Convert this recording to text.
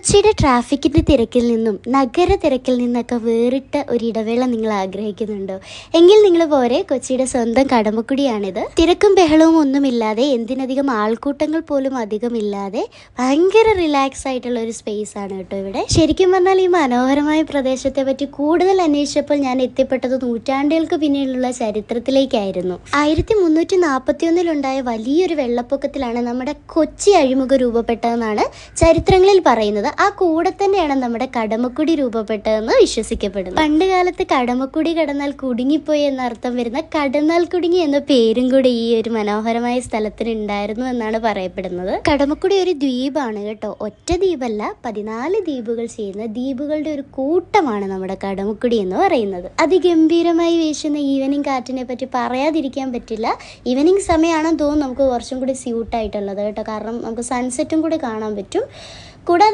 കൊച്ചിയുടെ ട്രാഫിക്കിൻ്റെ തിരക്കിൽ നിന്നും നഗര തിരക്കിൽ നിന്നൊക്കെ വേറിട്ട ഒരു ഇടവേള നിങ്ങൾ ആഗ്രഹിക്കുന്നുണ്ടോ? എങ്കിൽ നിങ്ങൾ പോരെ, കൊച്ചിയുടെ സ്വന്തം കടമക്കുടിയാണിത്. തിരക്കും ബഹളവും ഒന്നുമില്ലാതെ, എന്തിനധികം ആൾക്കൂട്ടങ്ങൾ പോലും അധികമില്ലാതെ ഭയങ്കര റിലാക്സ് ആയിട്ടുള്ള ഒരു സ്പേസ് ആണ് കേട്ടോ ഇവിടെ. ശരിക്കും പറഞ്ഞാൽ ഈ മനോഹരമായ പ്രദേശത്തെ പറ്റി കൂടുതൽ അന്വേഷിച്ചപ്പോൾ ഞാൻ എത്തിപ്പെട്ടത് നൂറ്റാണ്ടുകൾക്ക് പിന്നിലുള്ള ചരിത്രത്തിലേക്കായിരുന്നു. 1341 വലിയൊരു വെള്ളപ്പൊക്കത്തിലാണ് നമ്മുടെ കൊച്ചി അഴിമുഖ രൂപപ്പെട്ടതെന്നാണ് ചരിത്രങ്ങളിൽ പറയുന്നത്. ആ കൂടെ തന്നെയാണ് നമ്മുടെ കടമക്കുടി രൂപപ്പെട്ടതെന്ന് വിശ്വസിക്കപ്പെടുന്നു. പണ്ട് കാലത്ത് കടമക്കുടി കടന്നാൽ കുടുങ്ങിപ്പോയി എന്നർത്ഥം വരുന്ന കടന്നാൽ കുടുങ്ങി എന്ന പേരും കൂടി ഈ ഒരു മനോഹരമായ സ്ഥലത്തിന് ഉണ്ടായിരുന്നു എന്നാണ് പറയപ്പെടുന്നത്. കടമക്കുടി ഒരു ദ്വീപാണ് കേട്ടോ. ഒറ്റ ദ്വീപല്ല, 14 ദ്വീപുകൾ ചെയ്യുന്ന ദ്വീപുകളുടെ ഒരു കൂട്ടമാണ് നമ്മുടെ കടമക്കുടി എന്ന് പറയുന്നത്. അതിഗംഭീരമായി വീശുന്ന ഈവനിങ് കാറ്റിനെ പറ്റി പറയാതിരിക്കാൻ പറ്റില്ല. ഈവനിങ് സമയമാണെന്ന് തോന്നുന്നു നമുക്ക് കുറച്ചും കൂടി സ്യൂട്ടായിട്ടുള്ളത് കേട്ടോ. കാരണം നമുക്ക് സൺസെറ്റും കൂടി കാണാൻ പറ്റും. കൂടാതെ